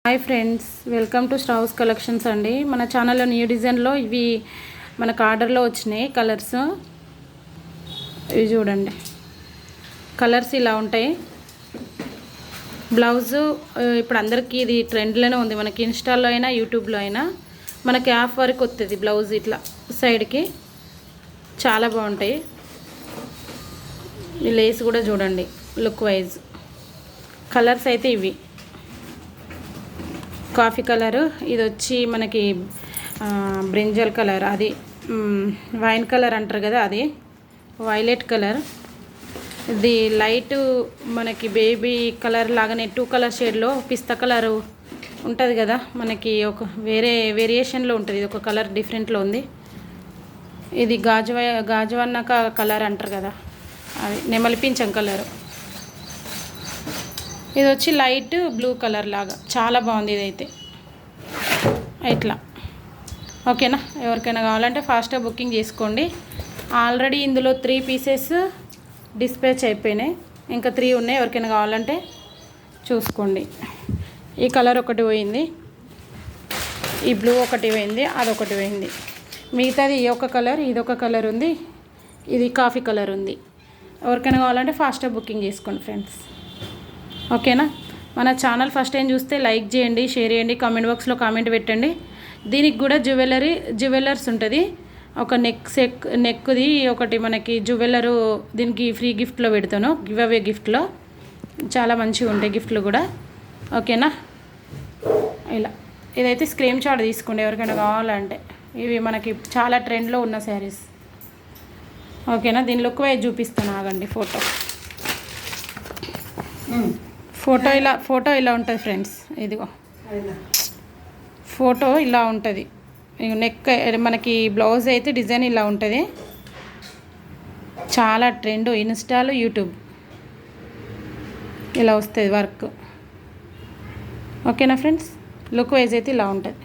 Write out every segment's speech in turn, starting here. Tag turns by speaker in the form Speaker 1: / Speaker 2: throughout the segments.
Speaker 1: Hi friends, welcome to Strauss collections అండి. మన ఛానల్లో న్యూ డిజైన్లో ఇవి మనకు ఆర్డర్లో వచ్చినాయి కలర్స్. ఇవి చూడండి, కలర్స్ ఇలా ఉంటాయి. బ్లౌజు ఇప్పుడు అందరికీ ఇది ట్రెండ్లోనే ఉంది. మనకి ఇన్స్టాలో అయినా యూట్యూబ్లో అయినా మనకి హాఫ్ వరకు వస్తుంది బ్లౌజ్. ఇట్లా సైడ్కి చాలా బాగుంటాయి. ఈ లేస్ కూడా చూడండి లుక్ వైజ్. కలర్స్ అయితే ఇవి కాఫీ కలరు, ఇది వచ్చి మనకి బ్రింజల్ కలర్, అది వైన్ కలర్ అంటారు కదా, అది వైలెట్ కలర్. ఇది లైట్ మనకి బేబీ కలర్ లాగానే 2 కలర్ షేడ్లో పిస్తా కలరు ఉంటుంది కదా, మనకి ఒక వేరే వేరియేషన్లో ఉంటుంది. ఇది ఒక కలర్ డిఫరెంట్లో ఉంది. ఇది గాజువన్నక కలర్ అంటారు కదా, అది నెమలి పింఛం కలరు. ఇది వచ్చి లైట్ బ్లూ కలర్ లాగా చాలా బాగుంది ఇదైతే. ఇట్లా ఓకేనా, ఎవరికైనా కావాలంటే ఫాస్ట్గా బుకింగ్ చేసుకోండి. ఆల్రెడీ ఇందులో 3 పీసెస్ డిస్పాచ్ అయిపోయినాయి, ఇంకా 3 ఉన్నాయి. ఎవరికైనా కావాలంటే చూసుకోండి. ఈ కలర్ ఒకటి పోయింది, ఈ బ్లూ ఒకటి పోయింది, అదొకటి పోయింది. మిగతాది ఈ ఒక కలర్, ఇదొక కలర్ ఉంది, ఇది కాఫీ కలర్ ఉంది. ఎవరికైనా కావాలంటే ఫాస్ట్గా బుకింగ్ చేసుకోండి ఫ్రెండ్స్. ఓకేనా, మన ఛానల్ ఫస్ట్ టైం చూస్తే లైక్ చేయండి, షేర్ చేయండి, కామెంట్ బాక్స్లో కామెంట్ పెట్టండి. దీనికి కూడా జ్యువెలర్స్ ఉంటుంది. ఒక నెక్ది ఒకటి మనకి జ్యువెలరు, దీనికి ఫ్రీ గిఫ్ట్లో పెడతాను, గివ్ అవే గిఫ్ట్లో. చాలా మంచిగా ఉంటాయి గిఫ్ట్లు కూడా. ఓకేనా, ఇలా ఇదైతే స్క్రీన్ షాట్ తీసుకోండి ఎవరికైనా కావాలంటే. ఇవి మనకి చాలా ట్రెండ్లో ఉన్న శారీస్. ఓకేనా, దీని లుక్ వైజ్ చూపిస్తాను, ఆగండి. ఫోటో ఇలా ఉంటుంది ఫ్రెండ్స్. ఇదిగో ఫోటో ఇలా ఉంటుంది. నెక్ మనకి బ్లౌజ్ అయితే డిజైన్ ఇలా ఉంటుంది. చాలా ట్రెండ్ ఇన్స్టాలో యూట్యూబ్ ఇలా వస్తుంది వర్క్. ఓకేనా ఫ్రెండ్స్, లుక్ వైజ్ అయితే ఇలా ఉంటుంది.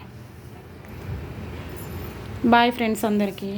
Speaker 1: బాయ్ ఫ్రెండ్స్ అందరికీ.